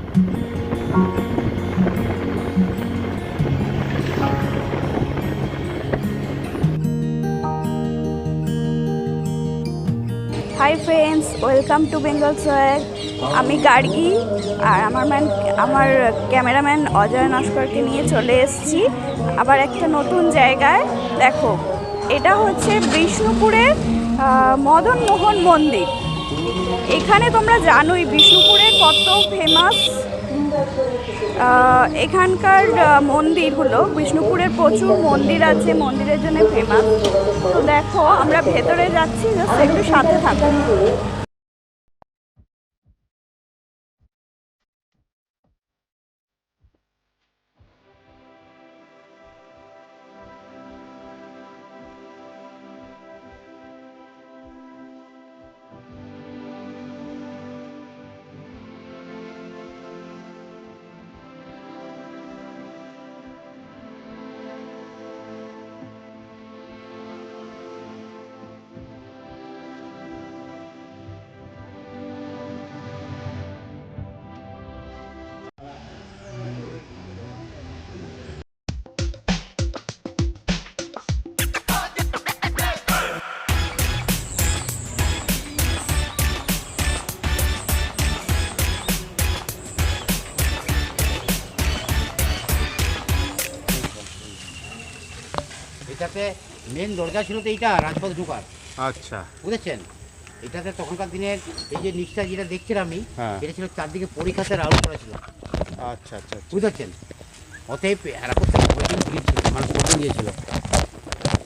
Hi friends, welcome to Bengal swag. আমি গার্গী আর আমার cameraman Ajay নস্করকে নিয়ে চলে এসেছি আবার একটা নতুন জায়গায়। দেখো, এটা হচ্ছে বিষ্ণুপুরের মদন মোহন মন্দির। এখানে তোমরা জানোই বিষ্ণুপুরে কত ফেমাস এখানকার মন্দিরগুলো। বিষ্ণুপুরের প্রচুর মন্দির আছে, মন্দিরের জন্য ফেমাস। তো দেখো, আমরা ভেতরে যাচ্ছি, জাস্ট একটু সাথে থাকো। এটাতে মেন দরজা ছিল তো এইটা রাজপথ ঢোকার। আচ্ছা, বুঝেছেন? এটাতে তখনকার দিনের এই যে নিচটা যেটা দেখছেন আপনি, হ্যাঁ। এটা ছিল চারদিকে পরীক্ষাতে রাউন্ড করা ছিল। আচ্ছা আচ্ছা আচ্ছা। বুঝেছেন? অতএব এরকম হোল্ডিং ব্রিজ ছিল, মানে হোল্ডিং দিয়েছিল।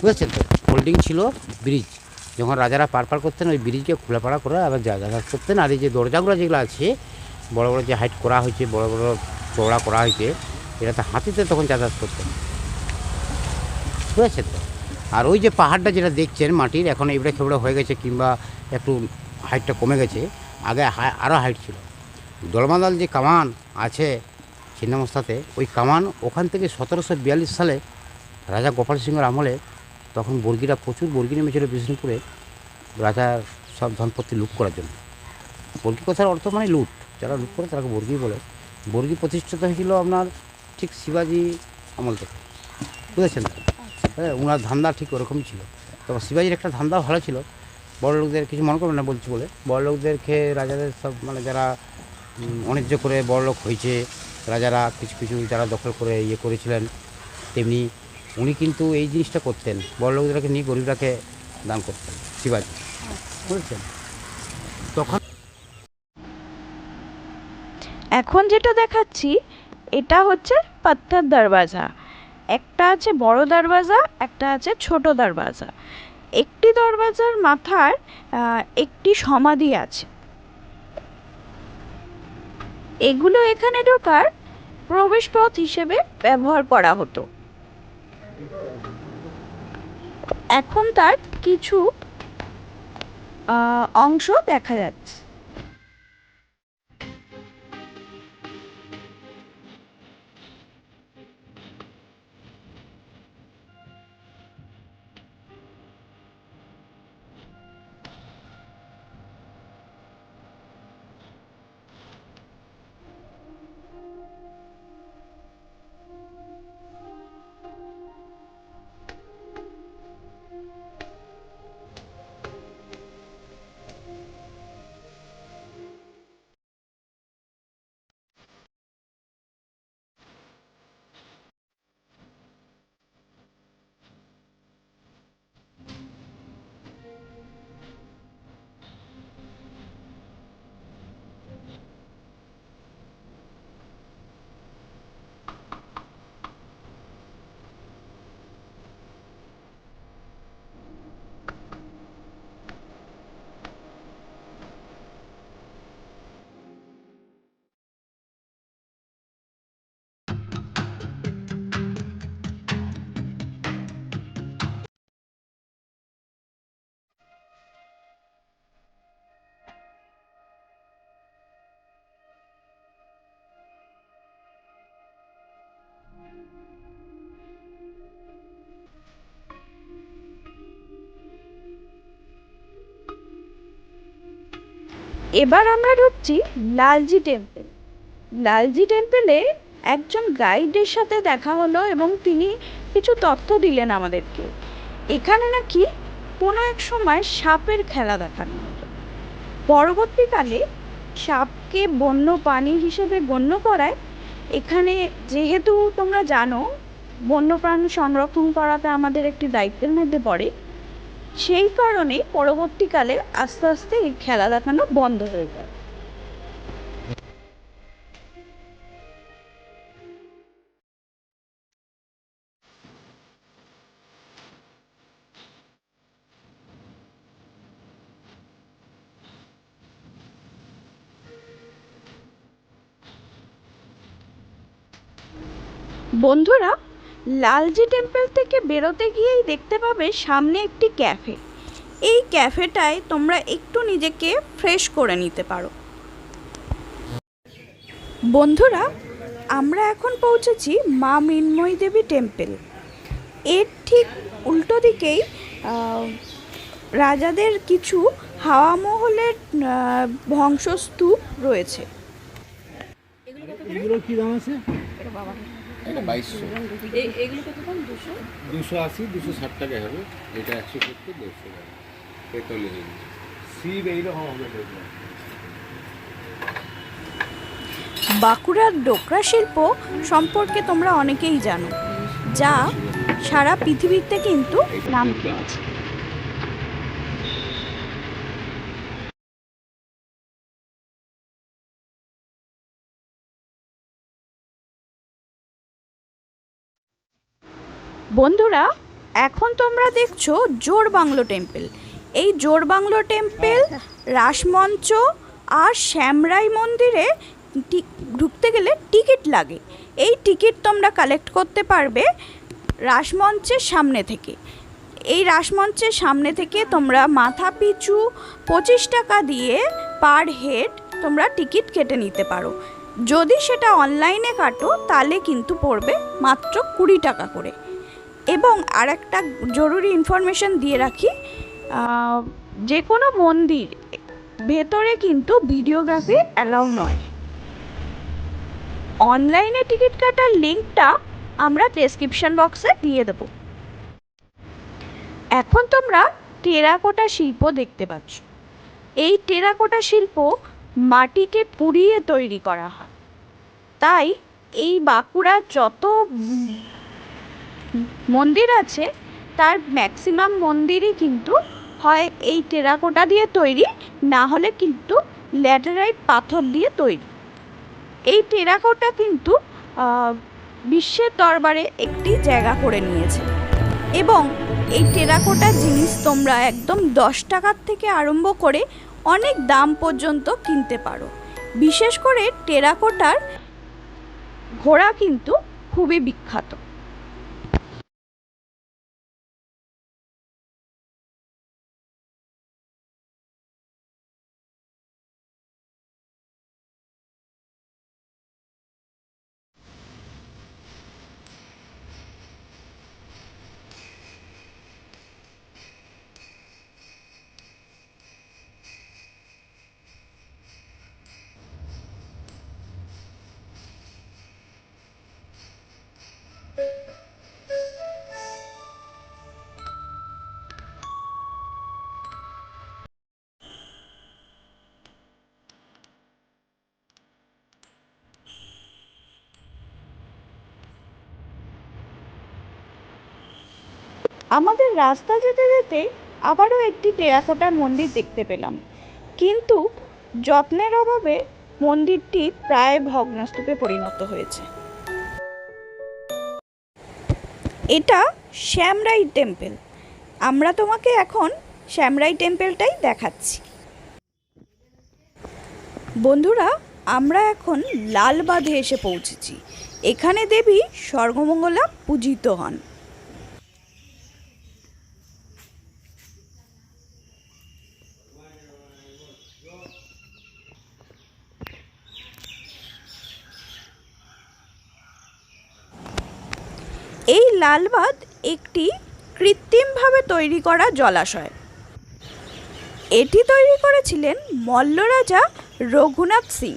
বুঝেছেন তো? হোল্ডিং ছিল ব্রিজ। যখন রাজারা পার করতেন ওই ব্রিজকে খোলাপাড়া করে আবার যাতায়াত করতেন। আর এই যে দরজাগুলো যেগুলো আছে বড় বড় যে হাইট করা হয়েছে, বড় বড় চওড়া করা হয়েছে, এটাতে হাতিতে তখন যাতায়াত করতেন। বুঝেছেন তো? আর ওই যে পাহাড়টা যেটা দেখছেন মাটির, এখন এবড়ে খেবড়ে হয়ে গেছে কিংবা একটু হাইটটা কমে গেছে। আগে আরও হাইট ছিল। দলমাদল যে কামান আছে ছিন্নমস্তাতে, ওই কামান ওখান থেকে 1742 সালে রাজা গোপাল সিংহের আমলে তখন বর্গিরা প্রচুর বর্গি নেমেছিল বিষ্ণুপুরে রাজার সব ধনপত্তি লুট করার জন্য। বর্গি কথার অর্থ মানে লুট, যারা লুট করে তাকে বর্গি বলে। বর্গি প্রতিষ্ঠিত হয়েছিল আপনার ঠিক শিবাজি আমল থেকে। বুঝেছেন? হ্যাঁ, ওনার ধান্দা ঠিক ওরকমই ছিল। তবে শিবাজির একটা ধান্দা ভালো ছিল, বড় লোকদের কিছু মনে করবেন না বলছি বলে, বড় লোকদেরকে রাজাদের সব মানে যারা অনিজ্য করে বড় লোক হয়েছে, রাজারা কিছু কিছু যারা দখল করে ইয়ে করেছিলেন, তেমনি উনি কিন্তু এই জিনিসটা করতেন, বড় লোকদেরকে নিয়ে গরিবরাকে দান করতেন শিবাজি। বুঝেছেন? তখন এখন যেটা দেখাচ্ছি এটা হচ্ছে পাত্থার দরওয়াজা। একটা আছে বড় দরওয়াজা, একটা আছে ছোট দরওয়াজা। একটি দরওয়াজার মাথার একটি সমাধি আছে। এগুলো এখানে ঢোকার প্রবেশপথ হিসেবে ব্যবহার করা হতো। এখন তার কিছু অংশ দেখা যাচ্ছে। এবার আমরা ঢুকছি লালজি টেম্পল। লালজি টেম্পেলে একজন গাইডের সাথে দেখা হলো এবং তিনি কিছু তথ্য দিলেন আমাদেরকে। এখানে নাকি কোনো এক সময় সাপের খেলা দেখানো হতো। পরবর্তীকালে সাপকে বন্য প্রাণী হিসেবে গণ্য করায় এখানে, যেহেতু তোমরা জানো বন্যপ্রাণী সংরক্ষণ করাটা আমাদের একটি দায়িত্বের মধ্যে পড়ে, সেই কারণে পরবর্তীকালে আস্তে আস্তে এই খেলা দেখানো বন্ধ হয়ে যায়। বন্ধুরা, লালজি টেম্পল থেকে বেরোতে গিয়েই দেখতে পাবে সামনে একটি ক্যাফে। এই ক্যাফেটায় তোমরা একটু নিজেকে ফ্রেশ করে নিতে পারো। বন্ধুরা, আমরা এখন পৌঁছেছি মা মৃন্ময়ী দেবী টেম্পল। এর ঠিক উল্টো দিকেই রাজাদের কিছু হাওয়া মহলের ধ্বংসস্তূপ রয়েছে। এগুলো কি দাম আছে? এটা 2200, এগুলো কত দাম? 280, 260 টাকা হবে। এটা 170, 150 টাকা। পেতলের সিব এইরকম হবে। বাঁকুড়ার ডোকরা শিল্প সম্পর্কে তোমরা অনেকেই জানো, যা সারা পৃথিবীতে কিন্তু নাম পেয়েছে। বন্ধুরা, এখন তোমরা দেখছো জোড়বাংলো টেম্পল। এই জোড়বাংলো টেম্পল রাসমঞ্চ আর শ্যামরাই মন্দিরে ঢুকতে গেলে টিকিট লাগে। এই টিকিট তোমরা কালেক্ট করতে পারবে রাসমঞ্চের সামনে থেকে। এই রাসমঞ্চের সামনে থেকে তোমরা মাথা পিছু 25 টাকা দিয়ে পার হেড তোমরা টিকিট কেটে নিতে পারো। যদি সেটা অনলাইনে কাটো তাহলে কিন্তু পড়বে মাত্র 20 টাকা করে। এবং আর একটা জরুরি ইনফরমেশন দিয়ে রাখি, যে কোনো মন্দির ভেতরে কিন্তু ভিডিওগ্রাফি অ্যালাউ নয়। অনলাইনে টিকিট কাটার লিঙ্কটা আমরা ডেসক্রিপশন বক্সে দিয়ে দেব। এখন তোমরা টেরাকোটা শিল্প দেখতে পাচ্ছ। এই টেরাকোটা শিল্প মাটিকে পুড়িয়ে তৈরি করা হয়। তাই এই বাঁকুড়ার যত মন্দির আছে তার ম্যাক্সিমাম মন্দিরই কিন্তু হয় এই টেরাকোটা দিয়ে তৈরি, না হলে কিন্তু ল্যাটেরাইট পাথর দিয়ে তৈরি। এই টেরাকোটা কিন্তু বিশ্বের দরবারে একটি জায়গা করে নিয়েছে এবং এই টেরাকোটা জিনিস তোমরা একদম 10 টাকার থেকে আরম্ভ করে অনেক দাম পর্যন্ত কিনতে পারো। বিশেষ করে টেরাকোটার ঘোড়া কিন্তু খুবই বিখ্যাত। আমাদের রাস্তা যেতে যেতে আবারও একটি টেরাকোটার মন্দির দেখতে পেলাম, কিন্তু যত্নের অভাবে মন্দিরটি প্রায় ভগ্নস্তূপে পরিণত হয়েছে। এটা শ্যামরাই টেম্পল। আমরা তোমাকে এখন শ্যামরাই টেম্পলটাই দেখাচ্ছি। বন্ধুরা, আমরা এখন লালবাঁধে এসে পৌঁছেছি। এখানে দেবী সর্বমঙ্গলা পূজিত হন। এই লালবাঁধ একটি কৃত্রিমভাবে তৈরি করা জলাশয়। এটি তৈরি করেছিলেন মল্ল রাজা রঘুনাথ সিং।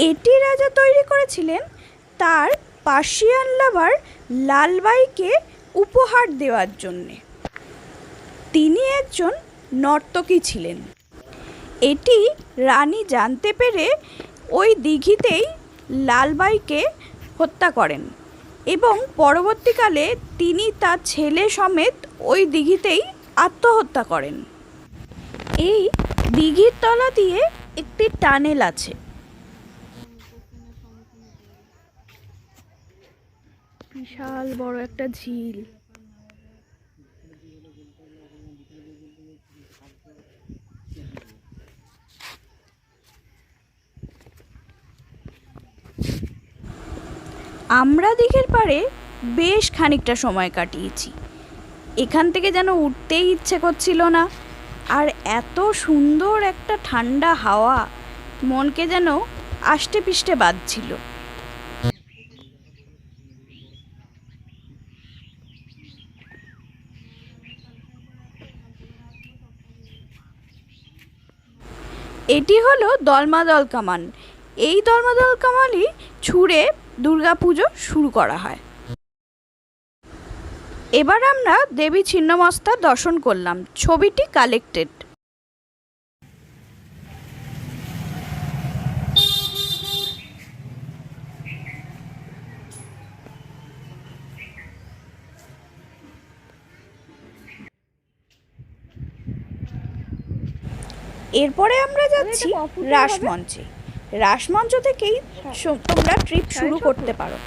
এটি রাজা তৈরি করেছিলেন তার পার্সিয়ান লাভার লালবাইকে উপহার দেওয়ার জন্যে। তিনি একজন নর্তকী ছিলেন। এটি রানী জানতে পেরে ওই দিঘিতেই লালবাইকে হত্যা করেন এবং পরবর্তীকালে তিনি তার ছেলে সমেত ওই দিঘিতেই আত্মহত্যা করেন। এই দিঘির তলা দিয়ে একটি টানেল আছে। বিশাল বড় একটা ঝিল। আমরা দিঘির পাড়ে বেশ খানিকটা সময় কাটিয়েছি। এখান থেকে যেন উঠতেই ইচ্ছে করছিল না। আর এত সুন্দর একটা ঠান্ডা হাওয়া মনকে যেন আষ্টে পিষ্টে বাজছিল। এটি হলো দলমাদল কামান। এই দলমাদল কামানই ছুঁড়ে দুর্গাপুজো শুরু করা হয়। এবার আমরা দেবী ছিন্নমস্তা দর্শন করলাম। ছবিটি কালেক্টেড। এরপরে আমরা যাচ্ছি রাসমঞ্চে। রাসমঞ্চ থেকেই তোমরা ট্রিপ শুরু করতে পারো,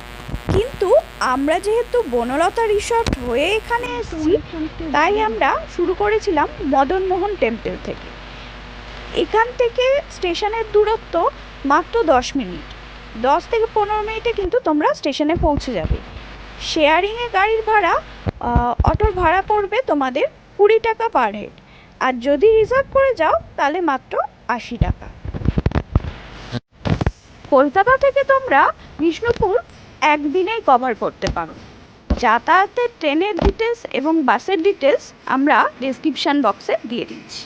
কিন্তু আমরা যেহেতু বনলতা রিসর্ট হয়ে এখানে এসেছি তাই আমরা শুরু করেছিলাম মদনমোহন টেম্পল থেকে। এখান থেকে স্টেশনের দূরত্ব মাত্র 10 মিনিট। 10 থেকে 15 মিনিটে কিন্তু তোমরা স্টেশনে পৌঁছে যাবে। শেয়ারিংয়ে গাড়ির ভাড়া, অটোর ভাড়া পড়বে তোমাদের 20 টাকা পার হেড। আর যদি রিজার্ভ করে যাও তাহলে মাত্র 80 টাকা। কলকাতা থেকে তোমরা বিষ্ণুপুর একদিনেই কভার করতে পারো। যাতায়াতের ট্রেনের ডিটেলস এবং বাসের ডিটেলস আমরা ডেসক্রিপশান বক্সে দিয়ে দিচ্ছি।